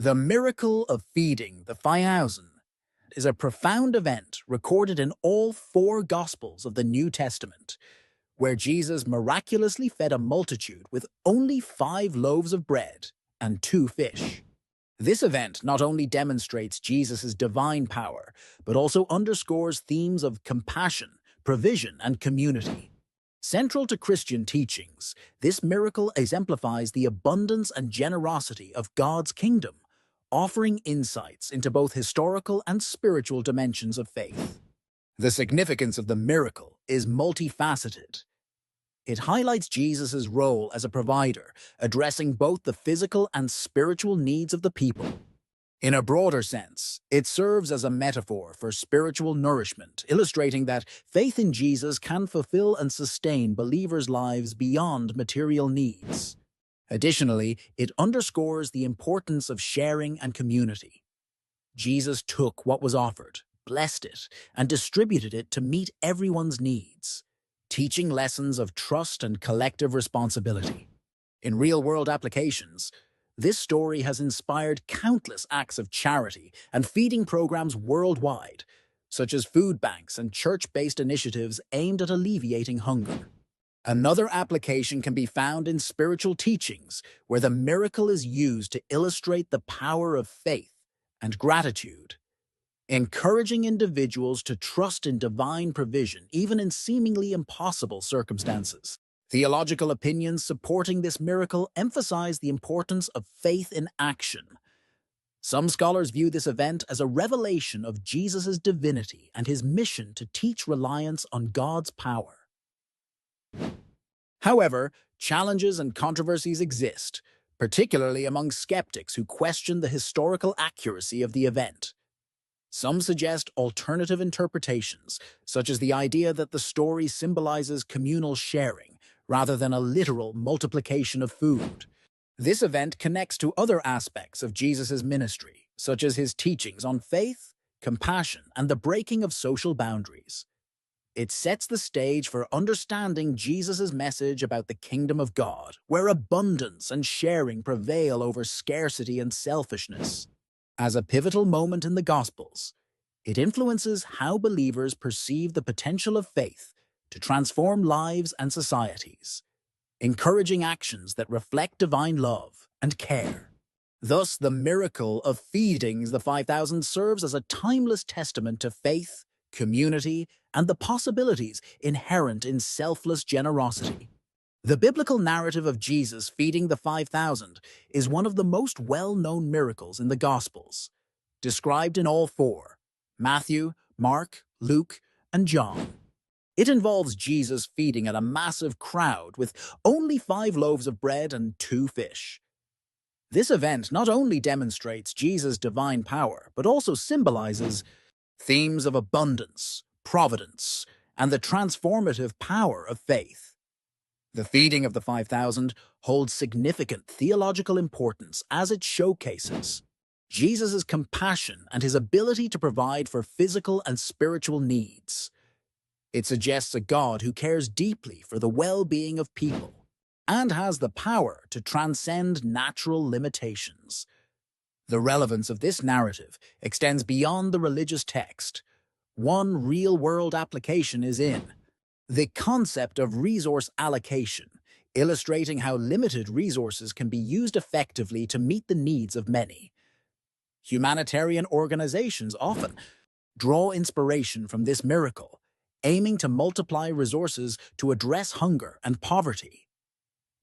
The miracle of feeding the 5,000 is a profound event recorded in all four Gospels of the New Testament, where Jesus miraculously fed a multitude with only 5 loaves of bread and 2 fish. This event not only demonstrates Jesus' divine power, but also underscores themes of compassion, provision, and community. Central to Christian teachings, this miracle exemplifies the abundance and generosity of God's kingdom, offering insights into both historical and spiritual dimensions of faith. The significance of the miracle is multifaceted. It highlights Jesus' role as a provider, addressing both the physical and spiritual needs of the people. In a broader sense, it serves as a metaphor for spiritual nourishment, illustrating that faith in Jesus can fulfill and sustain believers' lives beyond material needs. Additionally, it underscores the importance of sharing and community. Jesus took what was offered, blessed it, and distributed it to meet everyone's needs, teaching lessons of trust and collective responsibility. In real-world applications, this story has inspired countless acts of charity and feeding programs worldwide, such as food banks and church-based initiatives aimed at alleviating hunger. Another application can be found in spiritual teachings, where the miracle is used to illustrate the power of faith and gratitude, encouraging individuals to trust in divine provision even in seemingly impossible circumstances. Theological opinions supporting this miracle emphasize the importance of faith in action. Some scholars view this event as a revelation of Jesus' divinity and his mission to teach reliance on God's power. However, challenges and controversies exist, particularly among skeptics who question the historical accuracy of the event. Some suggest alternative interpretations, such as the idea that the story symbolizes communal sharing rather than a literal multiplication of food. This event connects to other aspects of Jesus' ministry, such as his teachings on faith, compassion, and the breaking of social boundaries. It sets the stage for understanding Jesus' message about the kingdom of God, where abundance and sharing prevail over scarcity and selfishness. As a pivotal moment in the Gospels, it influences how believers perceive the potential of faith to transform lives and societies, encouraging actions that reflect divine love and care. Thus, the miracle of feeding the 5,000 serves as a timeless testament to faith, community, and the possibilities inherent in selfless generosity. The biblical narrative of Jesus feeding the 5,000 is one of the most well-known miracles in the Gospels, described in all four: Matthew, Mark, Luke, and John. It involves Jesus feeding a massive crowd with only 5 loaves of bread and 2 fish. This event not only demonstrates Jesus' divine power, but also symbolizes themes of abundance, providence, and the transformative power of faith. The feeding of the 5,000 holds significant theological importance as it showcases Jesus' compassion and his ability to provide for physical and spiritual needs. It suggests a God who cares deeply for the well-being of people and has the power to transcend natural limitations. The relevance of this narrative extends beyond the religious text. One real-world application is in the concept of resource allocation, illustrating how limited resources can be used effectively to meet the needs of many. Humanitarian organizations often draw inspiration from this miracle, aiming to multiply resources to address hunger and poverty.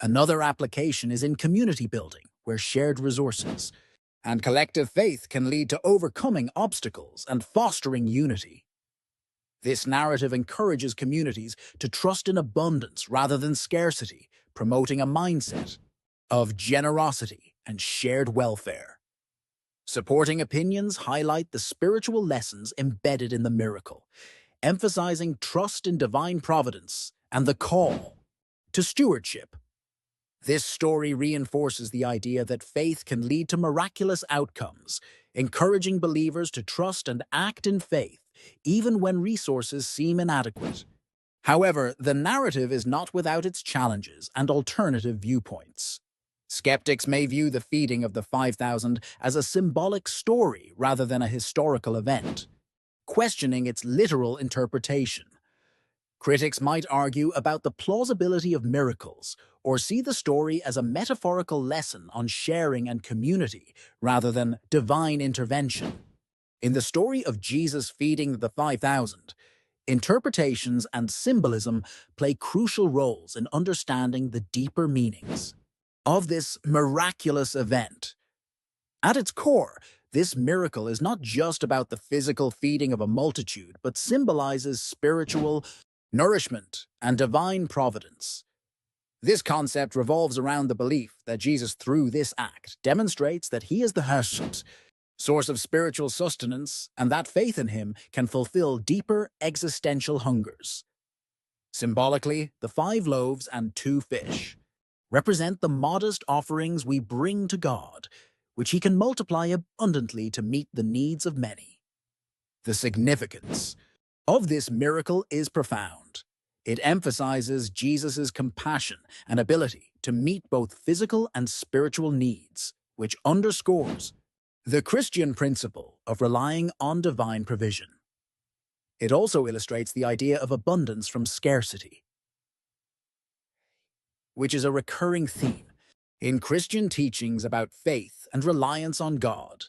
Another application is in community building, where shared resources and collective faith can lead to overcoming obstacles and fostering unity. This narrative encourages communities to trust in abundance rather than scarcity, promoting a mindset of generosity and shared welfare. Supporting opinions highlight the spiritual lessons embedded in the miracle, emphasizing trust in divine providence and the call to stewardship. This story reinforces the idea that faith can lead to miraculous outcomes, encouraging believers to trust and act in faith, even when resources seem inadequate. However, the narrative is not without its challenges and alternative viewpoints. Skeptics may view the feeding of the 5,000 as a symbolic story rather than a historical event, questioning its literal interpretation. Critics might argue about the plausibility of miracles or see the story as a metaphorical lesson on sharing and community rather than divine intervention. In the story of Jesus feeding the 5,000, interpretations and symbolism play crucial roles in understanding the deeper meanings of this miraculous event. At its core, this miracle is not just about the physical feeding of a multitude, but symbolizes spiritual nourishment and divine providence. This concept revolves around the belief that Jesus, through this act, demonstrates that he is the Hershut, source of spiritual sustenance, and that faith in him can fulfill deeper existential hungers. Symbolically, the 5 loaves and 2 fish represent the modest offerings we bring to God, which he can multiply abundantly to meet the needs of many. The significance of this miracle is profound. It emphasizes Jesus' compassion and ability to meet both physical and spiritual needs, which underscores the Christian principle of relying on divine provision. It also illustrates the idea of abundance from scarcity, which is a recurring theme in Christian teachings about faith and reliance on God.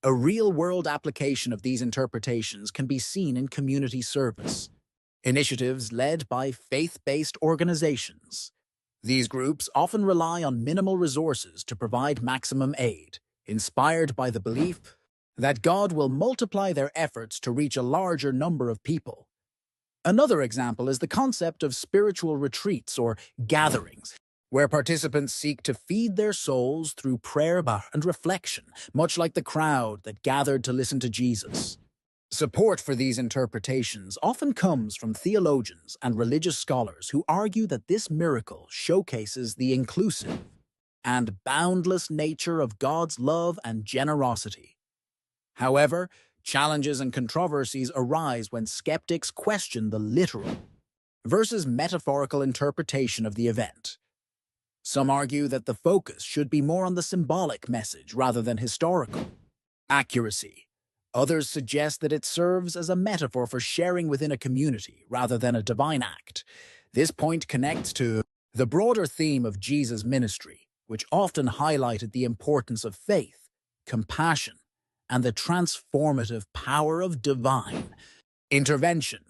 A real-world application of these interpretations can be seen in community service, initiatives led by faith-based organizations. These groups often rely on minimal resources to provide maximum aid, inspired by the belief that God will multiply their efforts to reach a larger number of people. Another example is the concept of spiritual retreats or gatherings, where participants seek to feed their souls through prayer and reflection, much like the crowd that gathered to listen to Jesus. Support for these interpretations often comes from theologians and religious scholars who argue that this miracle showcases the inclusive and boundless nature of God's love and generosity. However, challenges and controversies arise when skeptics question the literal versus metaphorical interpretation of the event. Some argue that the focus should be more on the symbolic message rather than historical accuracy. Others suggest that it serves as a metaphor for sharing within a community rather than a divine act. This point connects to the broader theme of Jesus' ministry, which often highlighted the importance of faith, compassion, and the transformative power of divine intervention.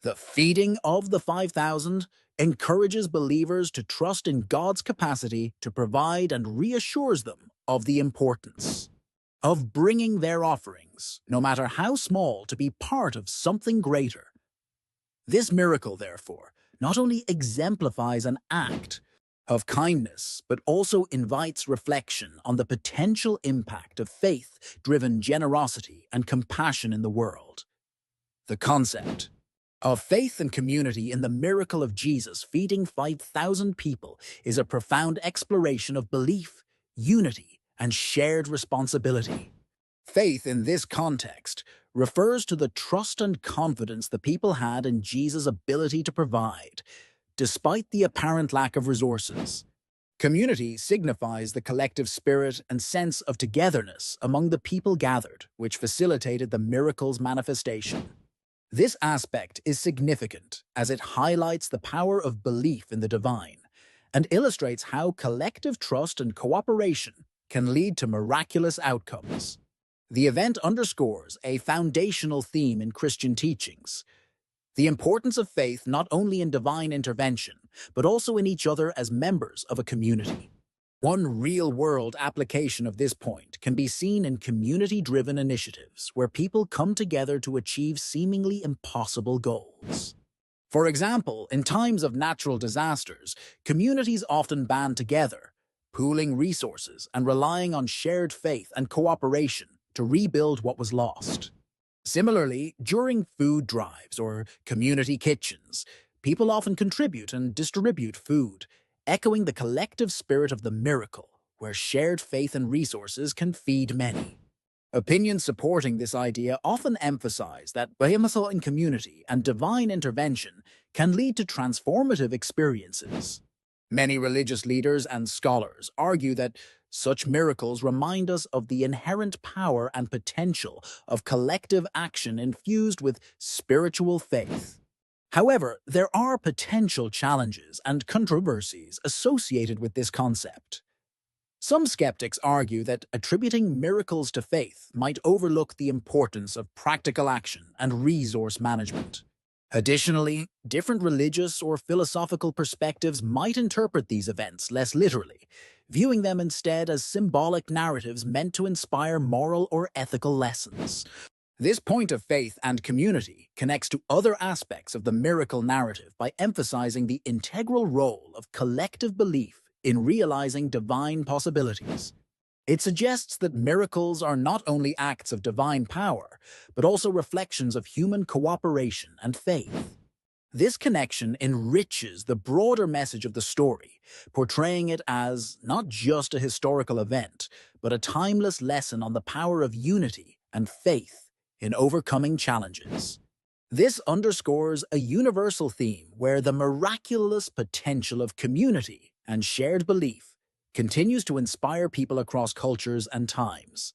The feeding of the 5,000 encourages believers to trust in God's capacity to provide and reassures them of the importance of bringing their offerings, no matter how small, to be part of something greater. This miracle, therefore, not only exemplifies an act of kindness, but also invites reflection on the potential impact of faith-driven generosity and compassion in the world. The concept of faith and community in the miracle of Jesus feeding 5,000 people is a profound exploration of belief, unity, and shared responsibility. Faith in this context refers to the trust and confidence the people had in Jesus' ability to provide, despite the apparent lack of resources. Community signifies the collective spirit and sense of togetherness among the people gathered, which facilitated the miracle's manifestation. This aspect is significant as it highlights the power of belief in the divine and illustrates how collective trust and cooperation can lead to miraculous outcomes. The event underscores a foundational theme in Christian teachings: the importance of faith not only in divine intervention, but also in each other as members of a community. One real-world application of this point can be seen in community-driven initiatives where people come together to achieve seemingly impossible goals. For example, in times of natural disasters, communities often band together, pooling resources and relying on shared faith and cooperation to rebuild what was lost. Similarly, during food drives or community kitchens, people often contribute and distribute food, echoing the collective spirit of the miracle, where shared faith and resources can feed many. Opinions supporting this idea often emphasize that behemothal in community and divine intervention can lead to transformative experiences. Many religious leaders and scholars argue that such miracles remind us of the inherent power and potential of collective action infused with spiritual faith. However, there are potential challenges and controversies associated with this concept. Some skeptics argue that attributing miracles to faith might overlook the importance of practical action and resource management. Additionally, different religious or philosophical perspectives might interpret these events less literally, viewing them instead as symbolic narratives meant to inspire moral or ethical lessons. This point of faith and community connects to other aspects of the miracle narrative by emphasizing the integral role of collective belief in realizing divine possibilities. It suggests that miracles are not only acts of divine power, but also reflections of human cooperation and faith. This connection enriches the broader message of the story, portraying it as not just a historical event, but a timeless lesson on the power of unity and faith in overcoming challenges. This underscores a universal theme where the miraculous potential of community and shared belief continues to inspire people across cultures and times.